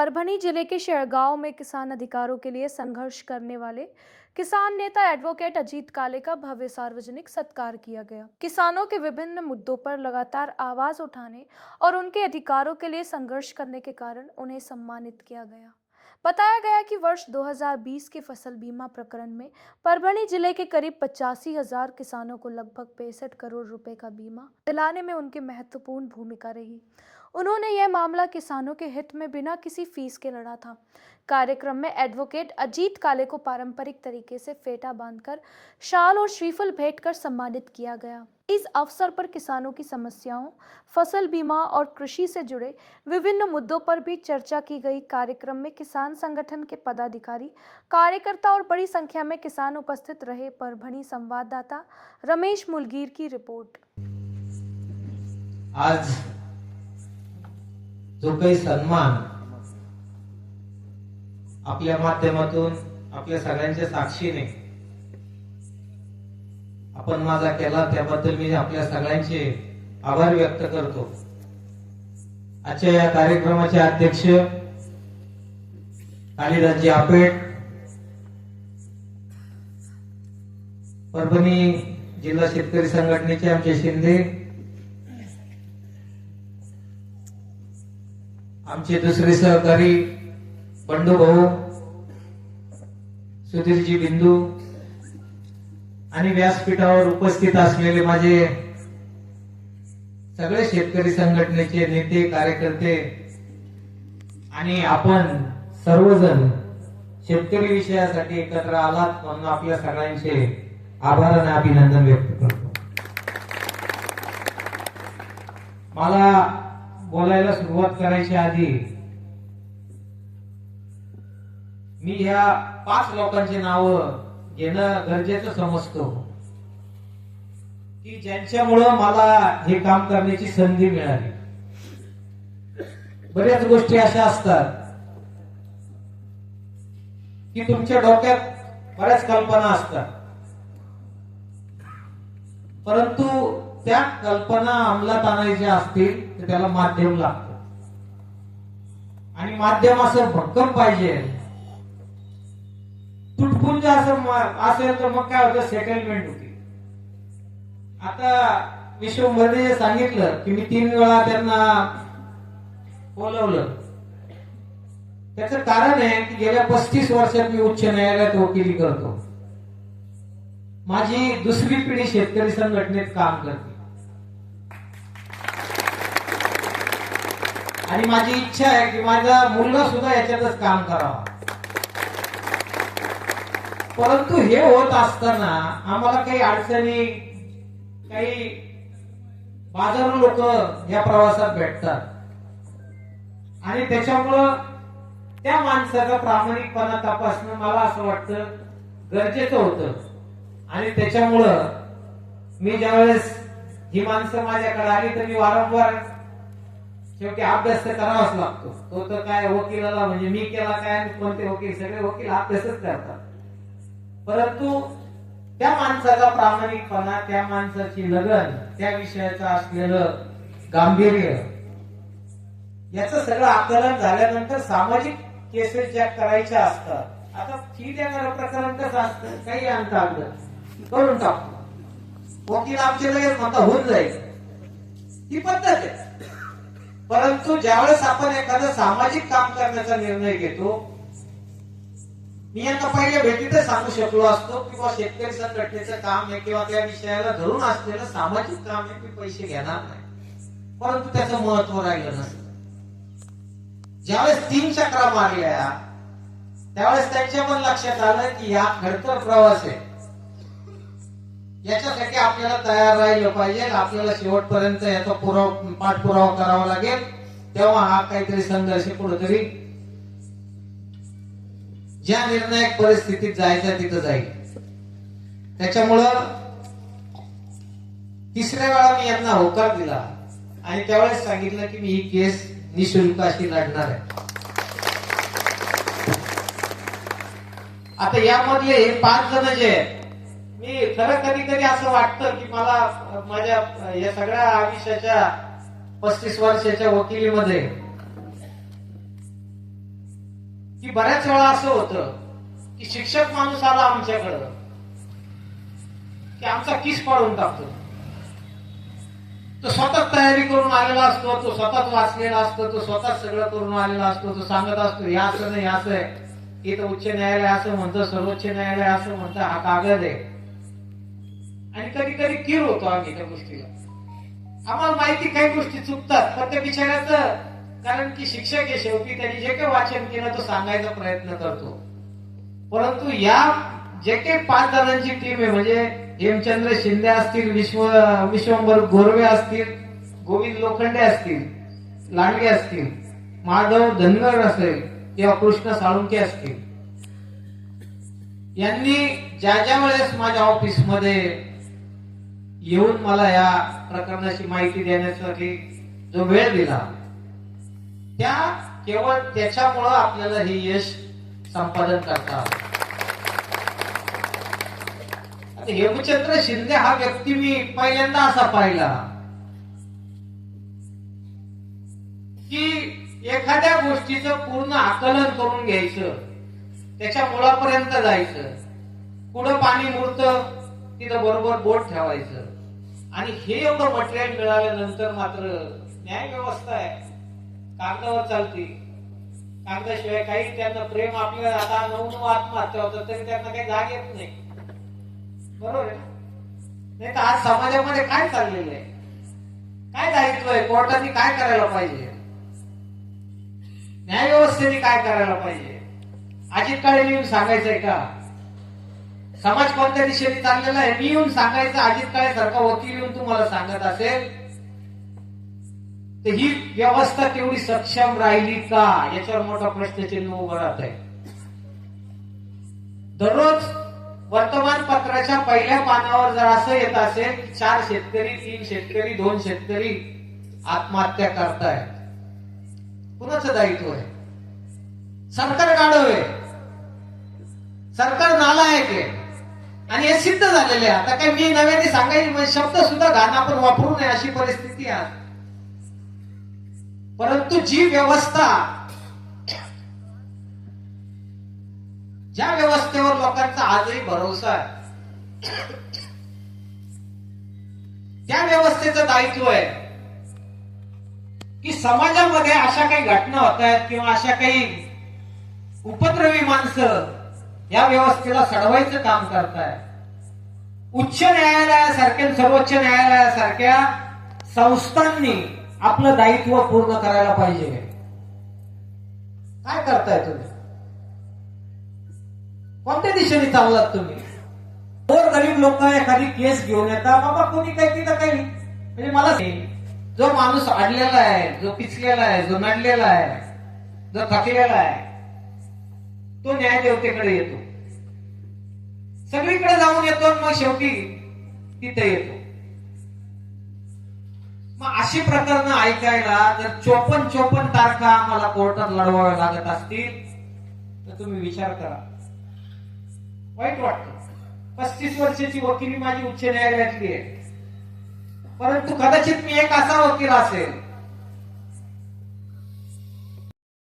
परभनी जिले के शेरगांव में किसान अधिकारों के लिए संघर्ष करने वाले किसान नेता एडवोकेट अजीत काले का भव्य सार्वजनिक सत्कार किया गया। किसानों के विभिन्न मुद्दों पर लगातार आवाज उठाने और उनके अधिकारों के लिए संघर्ष करने के कारण उन्हें सम्मानित किया गया। बताया गया कि वर्ष 2020 के फसल बीमा प्रकरण में परभनी जिले के करीब 85,000 किसानों को लगभग 65 करोड़ रुपए का बीमा दिलाने में उनकी महत्वपूर्ण भूमिका रही। उन्होंने यह मामला किसानों के हित में बिना किसी फीस के लड़ा था। कार्यक्रम में एडवोकेट अजीत काले को पारंपरिक तरीके से फेटा बांधकर शाल और श्रीफल भेंट कर सम्मानित किया गया। इस अवसर पर किसानों की समस्याओं, फसल बीमा और कृषि से जुड़े विभिन्न मुद्दों पर भी चर्चा की गई। कार्यक्रम में किसान संगठन के पदाधिकारी, कार्यकर्ता और बड़ी संख्या में किसान उपस्थित रहे। परभनी संवाददाता रमेश मुलगीर की रिपोर्ट। आज जो काही सन्मान आपल्या माध्यमातून आपल्या सगळ्यांच्या साक्षीने आपण माझा केला त्याबद्दल मी आपल्या सगळ्यांचे आभार व्यक्त करतो। आजच्या या कार्यक्रमाचे अध्यक्ष कालिदासजी आपेट, परभणी जिल्हा शेतकरी संघटनेचे आमचे शिंदे, आमचे दुसरे सहकारी बंडू भाऊ, सुधीरजी बिंदू आणि व्यासपीठावर उपस्थित असलेले माझे सगळे शेतकरी संघटनेचे नेते, कार्यकर्ते आणि आपण सर्वजण शेतकरी विषयासाठी एकत्र आलात म्हणून आपल्या सगळ्यांचे आभार आणि अभिनंदन व्यक्त करतो। मला बोलायला सुरुवात करायच्या आधी मी ह्या 5 लोकांची नावं घेणं गरजेचं समजतो की ज्यांच्यामुळं मला हे काम करण्याची संधी मिळाली। बऱ्याच गोष्टी अशा असतात की तुमच्या डोक्यात बऱ्याच कल्पना असतात, परंतु त्या कल्पना अंमलात आणायच्या असतील तर त्याला माध्यम लागतं आणि माध्यम असं भक्कम पाहिजे। तुटपुंज असं असेल तर मग काय होतं, सेटलमेंट होती। आता विश्वंभरने सांगितलं की मी 3 वेळा त्यांना बोलवलं। त्याचं कारण आहे की गेल्या 35 वर्षात मी उच्च न्यायालयात वकिली करतो। माझी दुसरी पिढी शेतकरी संघटनेत काम करते आणि माझी इच्छा आहे की माझा मुलगा सुद्धा याच्यातच काम करावा। परंतु हे होत असताना आम्हाला काही अडचणी, काही बाजारू लोक या प्रवासात भेटतात आणि त्याच्यामुळं त्या माणसाचा प्रामाणिकपणा तपासणं मला असं वाटतं गरजेचं होतं आणि त्याच्यामुळं मी ज्यावेळेस ही माणसं माझ्याकडे आली तर मी वारंवार शेवटी अभ्यास तर करावाच लागतो। तो तर काय वकिलाला म्हणजे मी केला काय, कोणते वकील, सगळे वकील अभ्यासच करतात, परंतु त्या माणसाचा प्रामाणिकपणा, त्या माणसाची लगन, त्या विषयाचं असलेलं गांभीर्य याचं सगळं आकलन झाल्यानंतर सामाजिक केसेस ज्या करायच्या असतात, आता फी देणारं प्रकरण कसं असतं, काही अंत आलं करून टाकतो, वकील आमचे लगेच म्हणता होऊन जाईल, ही पद्धत आहे। परंतु ज्यावेळेस आपण एखादं सामाजिक काम करण्याचा निर्णय घेतो, मी यांना पहिल्या भेटीतच सांगू शकलो असतो किंवा शेतकरी संघटनेचं काम आहे किंवा त्या विषयाला धरून असलेलं सामाजिक काम आहे, मी पैसे घेणार नाही, परंतु त्याचं महत्व राहिलं नसतं। ज्यावेळेस 3 चक्रा मारल्या त्यावेळेस त्यांच्या पण लक्षात आलं की हा खडतर प्रवास आहे, याच्यासाठी आपल्याला तयार राहिलं पाहिजे, आपल्याला शेवटपर्यंत याचा पाठपुरावा करावा लागेल, तेव्हा हा काहीतरी संघर्ष कुठेतरी ज्या निर्णायक परिस्थितीत जायचं तिथं जाईल। त्याच्यामुळं 3ऱ्या वेळा मी यांना होकार दिला आणि त्यावेळेस सांगितलं की मी ही केस निशुल्क अशी लढणार आहे। आता यामधले हे 5 जण जे आहेत, मी खरं कधी कधी असं वाटतं की मला माझ्या या सगळ्या आयुष्याच्या 35 वर्षाच्या वकिलीमध्ये की बऱ्याच वेळा असं होतं की शिक्षक माणूस आला आमच्याकडं की आमचा किस पाडून टाकतो. तो स्वतःच तयारी करून आलेला असतो, तो स्वतःच वाचलेला असतो, तो स्वतःच सगळं करून आलेला असतो. तो सांगत असतो हे असं नाही असं आहे, इथं उच्च न्यायालय असं म्हणतं, सर्वोच्च न्यायालय असं म्हणतं, हा कागद आहे. आणि कधी कधी किर होतो आम्ही त्या गोष्टीला. आम्हाला माहिती काही गोष्टी चुकतात, पण त्या बिचाऱ्याचं, कारण की शिक्षक आहे शेवटी, त्यांनी जे काही वाचन केलं तो सांगायचा प्रयत्न करतो. परंतु या जे काही 5 जणांची टीम आहे, म्हणजे हेमचंद्र शिंदे असतील, विश्वंभर गोरवे असतील, गोविंद लोखंडे असतील, लांडगे असतील, माधव धनगर असेल किंवा कृष्ण साळुंके असतील, यांनी ज्या ज्या वेळेस माझ्या ऑफिसमध्ये येऊन मला या प्रकरणाची माहिती देण्यासाठी जो वेळ दिला, त्या केवळ त्याच्यामुळं आपल्याला हे यश संपादन करता आलं. आता हेमचंद्र शिंदे हा व्यक्ती मी पहिल्यांदा असा पाहिला की एखाद्या गोष्टीचं पूर्ण आकलन करून घ्यायचं, त्याच्या मुळापर्यंत जायचं, पुढं पाणी मुरतं तिथं बरोबर बोट ठेवायचं. आणि हे एवढं मटेरियल मिळाल्यानंतर मात्र न्याय व्यवस्था आहे, कागदावर चालती, कागदाशिवाय काही. त्यांना प्रेम आपल्याला आता 9 आत्महत्या होतात तरी त्यांना काही जाग येत नाही, बरोबर आहे. नाही तर आज समाजामध्ये काय चाललेलं आहे, काय दायित्व आहे, कोर्टाने काय करायला पाहिजे, न्याय व्यवस्थेने काय करायला पाहिजे, अजित काळे येऊन सांगायचंय का समाज कोणत्या दिशेने चाललेला आहे? मी येऊन सांगायचं, अजित काळे सारखा वकील येऊन तुम्हाला सांगत असेल तर ही व्यवस्था तेवढी सक्षम राहिली का, याच्यावर मोठा प्रश्नचिन्ह उभं राहत आहे. दररोज वर्तमानपत्राच्या पहिल्या पानावर जर असं येत असेल की 4 शेतकरी, 3 शेतकरी, 2 शेतकरी आत्महत्या करतायत, कुणाचं दायित्व आहे? सरकार गाढव आहे, सरकार नालायक आहे. आणि हे सिद्ध झालेले आहे. आता काय मी नव्याने सांगायचे शब्द सुद्धा घाण आपण वापरू नये अशी परिस्थिती आहे. परंतु जी व्यवस्था, ज्या व्यवस्थेवर लोकांचा आजही भरोसा आहे, त्या व्यवस्थेचं दायित्व आहे की समाजामध्ये अशा काही घटना होत आहेत किंवा अशा काही उपद्रवी माणसं या व्यवस्थेला सडवायचं काम करताय. उच्च न्यायालयासारख्या, सर्वोच्च न्यायालयासारख्या संस्थांनी आपलं दायित्व पूर्ण करायला पाहिजे. काय करताय तुम्ही? कोणत्या दिशेने चाललात तुम्ही? गरीब लोक एखादी केस घेऊन येतात, बाबा कोणी काही तिथं काही, म्हणजे मला जो माणूस अडलेला आहे, जो पिचलेला आहे, जो नडलेला आहे, जो थकलेला आहे, तो न्यायदेवतेकडे येतो, सगळीकडे जाऊन येतो, मग शेवटी तिथे येतो. मग अशी प्रकरणं ऐकायला जर 54 तारखा आम्हाला कोर्टात लढवाव्या लागत असतील तर तुम्ही विचार करा, वाईट वाटतं. 35 वर्षाची वकिली माझी उच्च न्यायालयातली आहे, परंतु कदाचित मी एक असा वकील असेल